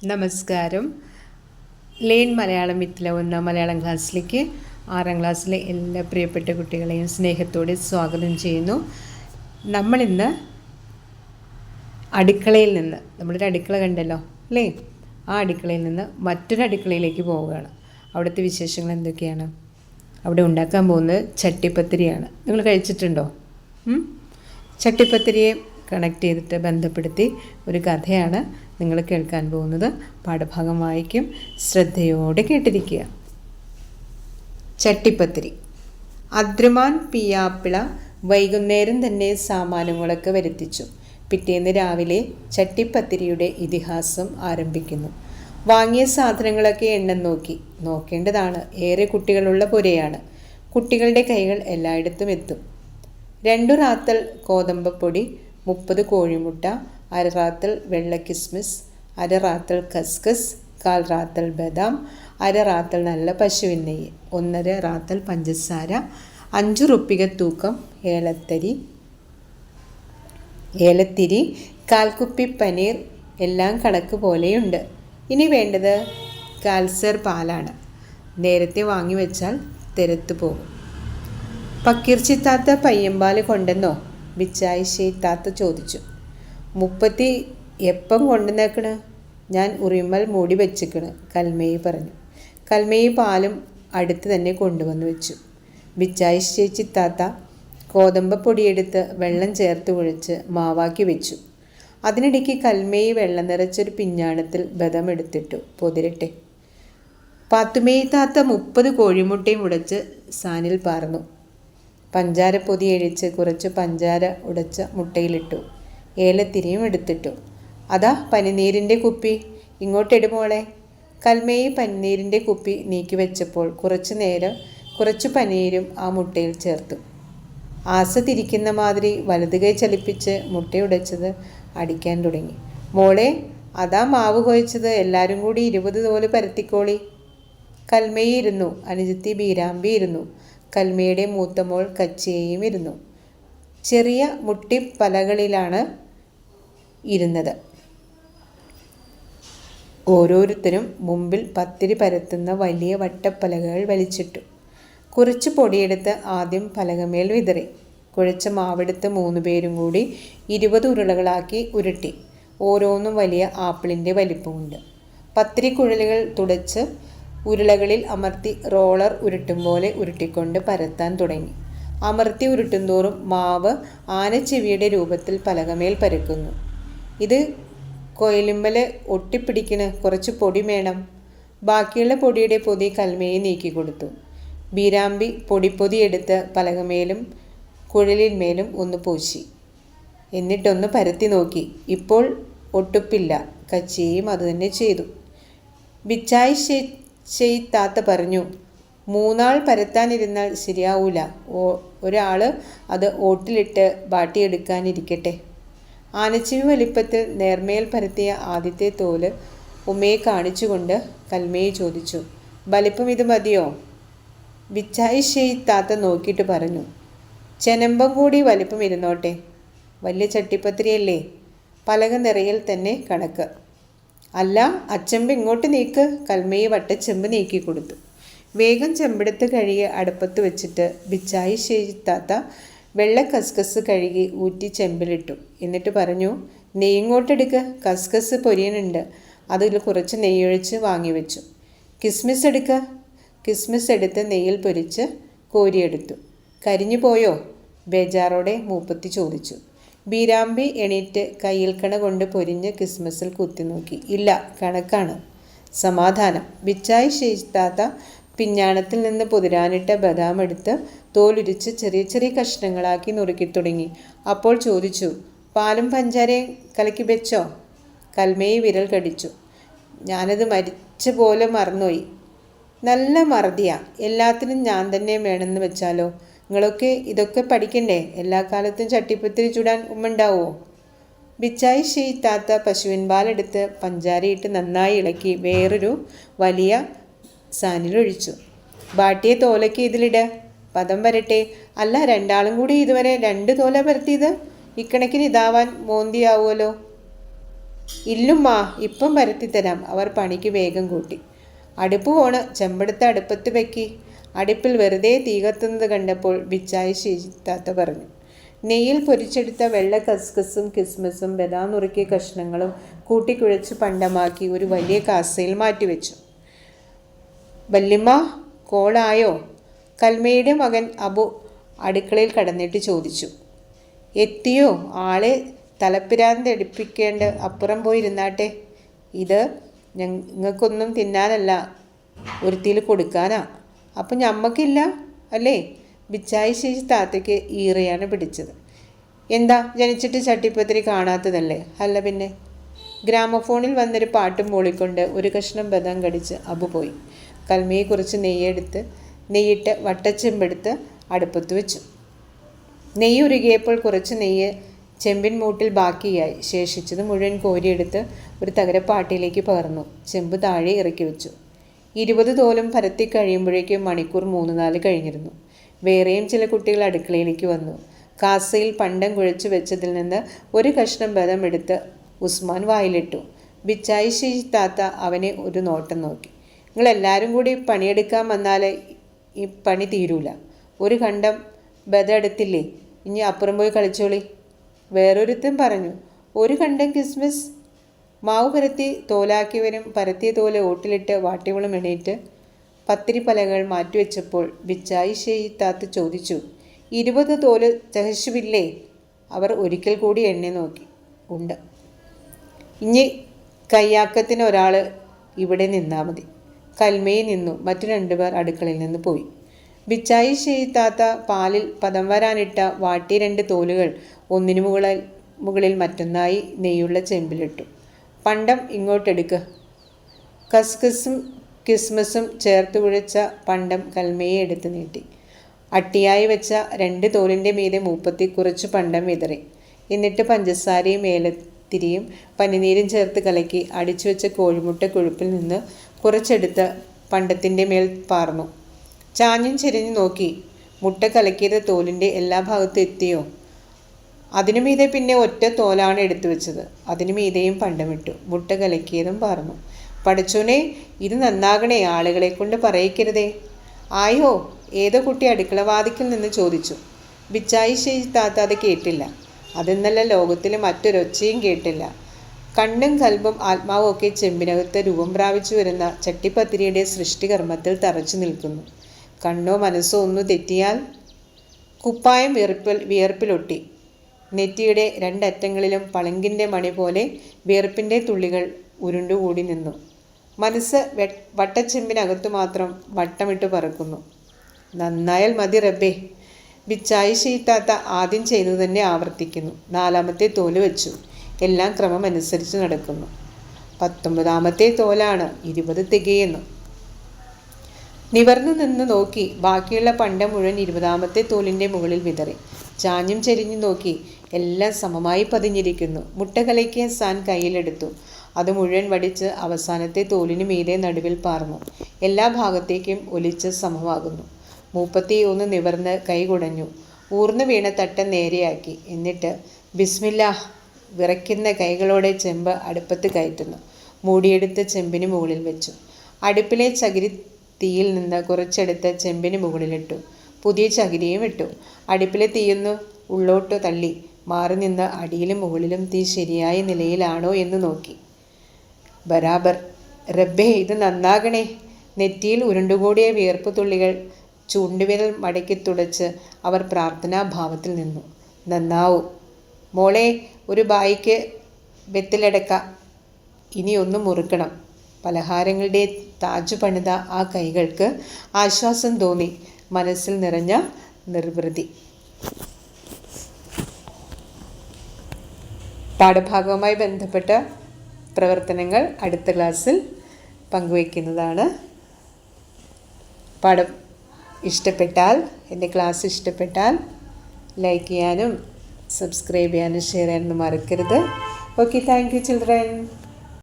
നമസ്കാരം. Learn Malayalam with love എന്ന മലയാളം ക്ലാസ്സിലേക്ക് 6ാം ക്ലാസ്സിലെ എല്ലാ പ്രിയപ്പെട്ട കുട്ടികളെയും സ്നേഹത്തോടെ സ്വാഗതം ചെയ്യുന്നു. നമ്മളിന്ന് അടുക്കളയിൽ നിന്ന്, നമ്മളൊരു അടുക്കള കണ്ടല്ലോ അല്ലേ, ആ അടുക്കളയിൽ നിന്ന് മറ്റൊരു അടുക്കളയിലേക്ക് പോവുകയാണ്. അവിടുത്തെ വിശേഷങ്ങൾ എന്തൊക്കെയാണ്? അവിടെ ഉണ്ടാക്കാൻ പോകുന്നത് ചട്ടിപ്പത്തിരിയാണ്. നിങ്ങൾ കഴിച്ചിട്ടുണ്ടോ? ചട്ടിപ്പത്തിരിയെ കണക്ട് ചെയ്തിട്ട് ബന്ധപ്പെടുത്തി ഒരു കഥയാണ് നിങ്ങൾ കേൾക്കാൻ പോകുന്നത്. പാഠഭാഗം വായിക്കും, ശ്രദ്ധയോടെ കേട്ടിരിക്കുക. ചട്ടിപ്പത്തിരി. അദ്രുമാൻ പിയാപ്പിള വൈകുന്നേരം തന്നെ സാമാനങ്ങളൊക്കെ വരുത്തിച്ചു. പിറ്റേന്ന് രാവിലെ ചട്ടിപ്പത്തിരിയുടെ ഇതിഹാസം ആരംഭിക്കുന്നു. വാങ്ങിയ സാധനങ്ങളൊക്കെ എണ്ണം നോക്കേണ്ടതാണ്. ഏറെ കുട്ടികളുള്ള പുരയാണ്. കുട്ടികളുടെ കൈകൾ എല്ലായിടത്തും എത്തും. 2 റാത്തൽ ഗോതമ്പപ്പൊടി, 30 കോഴിമുട്ട, 1/2 റാത്തൽ വെള്ള കിസ്മിസ്, 1/2 റാത്തൽ കസ്കസ്, 1/4 റാത്തൽ ബദാം, 1/2 റാത്തൽ നല്ല പശുവിൻ നെയ്യ്, 1/2 റാത്തൽ പഞ്ചസാര, 5 റുപ്പിക തൂക്കം ഏലത്തിരി, 1/4 കുപ്പി പനീർ. എല്ലാം കണക്ക് പോലെയുണ്ട്. ഇനി വേണ്ടത് 1/4 സേർ പാലാണ്. നേരത്തെ വാങ്ങി വെച്ചാൽ തെരത്തു പോകും. പക്കീർച്ചിത്താത്ത പയ്യമ്പാല് കൊണ്ടെന്നോ? ബിച്ചായി ഷെയ്ത്താത്ത ചോദിച്ചു. 30 എപ്പം കൊണ്ടുവന്നേക്കണ്? ഞാൻ ഉറിമൽ മൂടി വെച്ചിക്കണ്, കൽമേയി പറഞ്ഞു. കൽമേയി പാലും അടുത്ത് തന്നെ കൊണ്ടുവന്ന് വെച്ചു. ബിച്ചായി ഷെയ്ച്ചിത്താത്ത ഗോതമ്പപ്പൊടിയെടുത്ത് വെള്ളം ചേർത്ത് കുഴച്ച് മാവാക്കി വെച്ചു. അതിനിടയ്ക്ക് കൽമേയി വെള്ളം നിറച്ചൊരു പിഞ്ഞാണത്തിൽ ബദം എടുത്തിട്ടു. പൊതിരട്ടെ. പാത്തുമേയി താത്ത 30 കോഴിമുട്ടയും ഉടച്ച് സാനിൽ പാർന്നു. പഞ്ചാര പൊതി എഴിച്ച് കുറച്ച് പഞ്ചാര ഉടച്ച മുട്ടയിലിട്ടു. ഏലത്തിരിയും എടുത്തിട്ടു. അതാ പനിനീരിൻ്റെ കുപ്പി, ഇങ്ങോട്ടിടുമോളെ. കൽമേയി പനിനീരിൻ്റെ കുപ്പി നീക്കി വെച്ചപ്പോൾ കുറച്ചു പനീരും ആ മുട്ടയിൽ ചേർത്തു. ആസ തിരിക്കുന്ന മാതിരി വലതു കൈ ചലിപ്പിച്ച് മുട്ടയുടച്ചത് അടിക്കാൻ തുടങ്ങി. മോളെ, അതാ മാവ് കുഴച്ചത്, എല്ലാവരും കൂടി 20 തോല് പരത്തിക്കോളി. കൽമേയി ഇരുന്നു. അനുജത്തി ബീരാമ്പി ഇരുന്നു. കൽമയുടെ മൂത്തമോൾ കച്ചിയയും ഇരുന്നു. ചെറിയ മുട്ടിപ്പലകളിലാണ് ഇരുന്നത്. ഓരോരുത്തരും മുമ്പിൽ പത്തിരി പരത്തുന്ന വലിയ വട്ടപ്പലകകൾ വലിച്ചിട്ടു. കുറച്ച് പൊടിയെടുത്ത് ആദ്യം പലകമേൽ വിതറി. കുഴച്ച മാവെടുത്ത് 3 പേരും കൂടി 20 ഉരുളകളാക്കി ഉരുട്ടി. ഓരോന്നും വലിയ ആപ്പിളിൻ്റെ വലിപ്പമുണ്ട്. പത്തിരി കുഴലുകൾ തുടച്ച് ഉരുളകളിൽ അമർത്തി റോളർ ഉരുട്ടും പോലെ ഉരുട്ടിക്കൊണ്ട് പരത്താൻ തുടങ്ങി. അമർത്തി ഉരുട്ടുന്തോറും മാവ് ആനച്ചെവിയുടെ രൂപത്തിൽ പലകമേൽ പരക്കുന്നു. ഇത് കൊയിലുമ്പല് ഒട്ടിപ്പിടിക്കണ്, കുറച്ച് പൊടി വേണം. ബാക്കിയുള്ള പൊടിയുടെ പൊതി കൽമയെ നീക്കിക്കൊടുത്തു. ബീരാമ്പി പൊടിപ്പൊതി എടുത്ത് പലകമേലും കുഴലിന്മേലും ഒന്ന് പൂശി. എന്നിട്ടൊന്ന് പരത്തി നോക്കി. ഇപ്പോൾ ഒട്ടുപ്പില്ല. കച്ചിയും അതുതന്നെ ചെയ്തു. ബിച്ചായി ഷെയ്ത്താത്ത പറഞ്ഞു, 3 ആൾ പരത്താനിരുന്നാൽ ശരിയാവൂല. ഒരാൾ അത് ഓട്ടിലിട്ട് ബാട്ടിയെടുക്കാനിരിക്കട്ടെ. ആനച്ചിവി വലിപ്പത്തിൽ നേർമേൽ പരത്തിയ ആദ്യത്തെ തോല് ഉമ്മയെ കാണിച്ചുകൊണ്ട് കൽമയെ ചോദിച്ചു. വലിപ്പം ഇത് മതിയോ? ബിച്ചായി ഷെയ്ത്താത്ത നോക്കിയിട്ട് പറഞ്ഞു, ചെനമ്പം കൂടി വലിപ്പം ഇരുന്നോട്ടെ. വലിയ ചട്ടിപ്പത്തിരിയല്ലേ, പലക നിറയിൽ തന്നെ കണക്ക്. അല്ല, അച്ചെമ്പ് ഇങ്ങോട്ട് നീക്ക്. കൽമയെ വട്ടച്ചെമ്പ് നീക്കി കൊടുത്തു. വേഗം ചെമ്പെടുത്ത് കഴുകി അടുപ്പത്ത് വെച്ചിട്ട് ബിച്ചായി ഷെയ്ത്താത്ത വെള്ള കസ്കസ് കഴുകി ഊറ്റി ചെമ്പിലിട്ടു. എന്നിട്ട് പറഞ്ഞു, നെയ്യിങ്ങോട്ടെടുക്ക്, കസ്കസ് പൊരിയനുണ്ട്. അതിൽ കുറച്ച് നെയ്യൊഴിച്ച് വാങ്ങി വെച്ചു. കിസ്മിസ് എടുക്കുക. കിസ്മിസ് എടുത്ത് നെയ്യിൽ പൊരിച്ച് കോരിയെടുത്തു. കരിഞ്ഞു പോയോ? ബേജാറോടെ മൂപ്പത്തി ചോദിച്ചു. ബീരാമ്പി എണീറ്റ് കയ്യിൽ കണ കൊണ്ട് പൊരിഞ്ഞ് കിസ്മസിൽ കുത്തി നോക്കി. ഇല്ല, കണക്കാണ്. സമാധാനം. ബിച്ചായി ഷെയ്ത്താത്ത പിഞ്ഞാണത്തിൽ നിന്ന് പുതിരാനിട്ട ബദാം എടുത്ത് തോലുരിച്ച് ചെറിയ ചെറിയ കഷ്ണങ്ങളാക്കി നുറുക്കി തുടങ്ങി. അപ്പോൾ ചോദിച്ചു, പാലും പഞ്ചാരയും കലക്കി വെച്ചോ? കൽമയെ വിരൽ കടിച്ചു. ഞാനത് മരിച്ച പോലെ മറന്നുപോയി. നല്ല മറതിയാ. എല്ലാത്തിനും ഞാൻ തന്നെ വേണമെന്ന് വെച്ചാലോ? നിങ്ങളൊക്കെ ഇതൊക്കെ പഠിക്കണ്ടേ? എല്ലാ കാലത്തും ചട്ടിപ്പത്തിരി ചൂടാൻ ഉമ്മുണ്ടാവോ? ബിച്ചായി ഷെയ്ത്താത്ത പശുവിൻ പാലെടുത്ത് പഞ്ചാരയിട്ട് നന്നായി ഇളക്കി വേറൊരു വലിയ സാനിലൊഴിച്ചു. ബാട്ടിയെ തോലയ്ക്ക് ഇതിലിട, പദം വരട്ടെ. അല്ല, 2 ആളും കൂടി ഇതുവരെ 2 തോല പരത്തിയത്. ഇക്കണക്കിന് ഇതാവാൻ മോന്തിയാവുമല്ലോ. ഇല്ലുമ്മാ, ഇപ്പം പരത്തിത്തരാം. അവർ പണിക്ക് വേഗം കൂട്ടി. അടുപ്പ് പോണ്, ചെമ്പെടുത്ത് അടുപ്പത്ത് വെക്കി. അടുപ്പിൽ വെറുതെ തീ കത്തുന്നത് കണ്ടപ്പോൾ ബിച്ചായി ശീതാത്ത പറഞ്ഞു. നെയ്യിൽ പൊരിച്ചെടുത്ത വെള്ള കസ്കസും കിസ്മസും ബദാം നുറുക്കിയ കഷ്ണങ്ങളും കൂട്ടിക്കുഴച്ച് പണ്ടമാക്കി ഒരു വലിയ കാസയിൽ മാറ്റിവെച്ചു. വല്യമ്മ, കോളായോ? കൽമയുടെ മകൻ അബു അടുക്കളയിൽ കടന്നിട്ട് ചോദിച്ചു. എത്തിയോ? ആളെ തലപ്പിരാന്തടിപ്പിക്കേണ്ട, അപ്പുറം പോയിരുന്നാട്ടെ. ഇത് ഞങ്ങൾക്കൊന്നും തിന്നാനല്ല, ഒരുത്തിയിൽ കൊടുക്കാനാ. അപ്പം ഞമ്മക്കില്ല അല്ലേ? ബിച്ചായി ശേഷി താത്തയ്ക്ക് ഈറയാണ് പിടിച്ചത്. എന്താ, ജനിച്ചിട്ട് ചട്ടിപ്പത്തിരി കാണാത്തതല്ലേ? അല്ല പിന്നെ. ഗ്രാമഫോണിൽ വന്നൊരു പാട്ടും മൂളിക്കൊണ്ട് ഒരു കഷ്ണം ബദം കടിച്ച് അബു പോയി. കൽമയെക്കുറിച്ച് നെയ്യിട്ട് വട്ടച്ചെമ്പെടുത്ത് അടുപ്പത്ത് വെച്ചു. നെയ്യ് ഉരുകിയപ്പോൾ കുറച്ച് നെയ്യ് ചെമ്പിൻ മൂട്ടിൽ ബാക്കിയായി. ശേഷിച്ചത് മുഴുവൻ കോരിയെടുത്ത് ഒരു തകരപ്പാട്ടിയിലേക്ക് പകർന്നു. ചെമ്പ് താഴെ ഇറക്കി വെച്ചു. 20 തോലും പരത്തി കഴിയുമ്പോഴേക്കും മണിക്കൂർ 3-4 കഴിഞ്ഞിരുന്നു. വേറെയും ചില കുട്ടികൾ അടുക്കളയിലേക്ക് വന്നു. കാസയിൽ പണ്ടം കുഴച്ചു വെച്ചതിൽ നിന്ന് ഒരു കഷ്ണം ബദം എടുത്ത് ഉസ്മാൻ വായിലിട്ടു. ബിച്ചായി താത്ത അവനെ ഒരു നോട്ടം നോക്കി. നിങ്ങളെല്ലാവരും കൂടി പണിയെടുക്കാൻ വന്നാൽ ഈ പണി തീരൂല. ഒരു കണ്ടം ബദം എടുത്തില്ലേ, ഇനി അപ്പുറം പോയി കളിച്ചോളി. വേറൊരുത്തൻ പറഞ്ഞു. ഒരു കണ്ടം കിസ്മസ്. മാവ് പരത്തി തോലാക്കിയവരും പരത്തിയ തോല് ഓട്ടിലിട്ട് വാട്ടിവളും എണീറ്റ് പത്തിരി പലകൾ മാറ്റിവെച്ചപ്പോൾ ബിച്ചായി താത്ത ചോദിച്ചു. 20 തോല് തികച്ചുമില്ലേ? അവർ ഒരിക്കൽ കൂടി എണ്ണി നോക്കി. ഉണ്ട്. ഇനി കയ്യാക്കത്തിന് ഒരാൾ ഇവിടെ നിന്നാൽ മതി. കൽമയിൽ നിന്നു. മറ്റു 2 പേർ അടുക്കളയിൽ നിന്ന് പോയി. ബിച്ചായി താത്ത പാലിൽ പദം വരാനിട്ട വാട്ടിയ 2 തോലുകൾ ഒന്നിനു മുകളിൽ മറ്റൊന്നായി നെയ്യുള്ള ചെമ്പിലിട്ടു. പണ്ടം ഇങ്ങോട്ടെടുക്കുക. കസ്കസും കിസ്മസും ചേർത്ത് കുഴച്ച പണ്ടം കൽമയെ എടുത്ത് നീട്ടി. അട്ടിയായി വെച്ച 2 തോലിൻ്റെ മീതെ മൂപ്പത്തി കുറച്ച് പണ്ടം വിതറി. എന്നിട്ട് പഞ്ചസാരയും ഏലത്തിരിയും പനിനീരും ചേർത്ത് കലക്കി അടിച്ചു വെച്ച കോഴിമുട്ട കൊഴുപ്പിൽ നിന്ന് കുറച്ചെടുത്ത് പണ്ടത്തിൻ്റെ മേൽ പാർന്നു. ചാഞ്ഞും ചെരിഞ്ഞു നോക്കി. മുട്ട കലക്കിയത് തോലിൻ്റെ എല്ലാ ഭാഗത്തും എത്തിയോ? അതിനു മീതെ പിന്നെ ഒറ്റ തോലാണ് എടുത്തു വെച്ചത്. അതിനു മീതെയും പണ്ടമിട്ടു. മുട്ട കലക്കിയതും പാർന്നു. പഠിച്ചോനെ, ഇത് നന്നാകണേ, ആളുകളെ കൊണ്ട് പറയിക്കരുതേ. ആയോ? ഏതോ കുട്ടി അടുക്കളവാതിക്കൽ നിന്ന് ചോദിച്ചു. ബിച്ചായി താത്ത അത് കേട്ടില്ല. അതെന്നല്ല, ലോകത്തിലെ മറ്റൊരൊച്ചയും കേട്ടില്ല. കണ്ണും കൽബും ആത്മാവും ഒക്കെ ചെമ്പിനകത്ത് രൂപം പ്രാപിച്ചു വരുന്ന ചട്ടിപ്പത്തിരിയുടെ സൃഷ്ടികർമ്മത്തിൽ തറച്ചു നിൽക്കുന്നു. കണ്ണോ മനസ്സോ ഒന്നു തെറ്റിയാൽ കുപ്പായം വിയർപ്പിലൊട്ടി. നെറ്റിയുടെ 2 അറ്റങ്ങളിലും പളങ്കിൻ്റെ മണി പോലെ വിയർപ്പിൻ്റെ തുള്ളികൾ ഉരുണ്ടുകൂടി നിന്നു. മനസ്സ് വട്ടച്ചെമ്പിനകത്തു മാത്രം വട്ടമിട്ട് പറക്കുന്നു. നന്നായാൽ മതി റബ്ബേ. ബിച്ചായി താത്ത ആദ്യം ചെയ്തു തന്നെ ആവർത്തിക്കുന്നു. 4ാമത്തെ തോല് വെച്ചു. എല്ലാം ക്രമമനുസരിച്ച് നടക്കുന്നു. 19ാമത്തെ തോലാണ്. 20 തികയുന്നു. നിവർന്നു നിന്ന് നോക്കി. ബാക്കിയുള്ള പണ്ടം മുഴുവൻ 20ാമത്തെ തോലിൻ്റെ മുകളിൽ വിതറി. ചാഞ്ഞും ചെരിഞ്ഞു നോക്കി. എല്ലാം സമമായി പതിഞ്ഞിരിക്കുന്നു. മുട്ട കലക്കിയ സാൻ കയ്യിലെടുത്തു. അത് മുഴുവൻ വടിച്ച് അവസാനത്തെ തോലിന് മീതെ നടുവിൽ പാർന്നു. എല്ലാ ഭാഗത്തേക്കും ഒലിച്ച് സമമാകുന്നു. 31 നിവർന്ന് കൈ കുടഞ്ഞു. ഊർന്നു വീണ തട്ടം നേരെയാക്കി. എന്നിട്ട് ബിസ്മില്ലാഹ്. വിറയ്ക്കുന്ന കൈകളോടെ ചെമ്പ് അടുപ്പത്ത് കയറ്റുന്നു. മൂടിയെടുത്ത് ചെമ്പിന് മുകളിൽ വെച്ചു. അടുപ്പിലെ ചകിരി തീയിൽ നിന്ന് കുറച്ചെടുത്ത് ചെമ്പിന് മുകളിലിട്ടു. പുതിയ ചകിരിയും ഇട്ടു. അടുപ്പിലെ തീയൊന്ന് ഉള്ളോട്ട് തള്ളി മാറി നിന്ന് അടിയിലും മുകളിലും തീ ശരിയായ നിലയിലാണോ എന്ന് നോക്കി. ബരാബർ. റബ്ബേ, ഇത് നന്നാകണേ. നെറ്റിയിൽ ഉരുണ്ടുകൂടിയ വിയർപ്പ് തുള്ളികൾ ചൂണ്ടുവിരൽ മടക്കി തുടച്ച് അവർ പ്രാർത്ഥനാഭാവത്തിൽ നിന്നു. നന്നാവൂ മോളെ. ഒരു ബായിക്ക് വെത്തിലടക്ക. ഇനി ഒന്ന് മുറുക്കണം. പലഹാരങ്ങളുടെ താജ് പണിത ആ കൈകൾക്ക് ആശ്വാസം തോന്നി. മനസ്സിൽ നിറഞ്ഞ നിർവൃതി. പാഠഭാഗവുമായി ബന്ധപ്പെട്ട പ്രവർത്തനങ്ങൾ അടുത്ത ക്ലാസ്സിൽ പങ്കുവയ്ക്കുന്നതാണ്. പാഠം ഇഷ്ടപ്പെട്ടാൽ, എൻ്റെ ക്ലാസ് ഇഷ്ടപ്പെട്ടാൽ ലൈക്ക് ചെയ്യാനും സബ്സ്ക്രൈബ് ചെയ്യാനും ഷെയർ ചെയ്യാനും മറക്കരുത്. Okay, thank you children.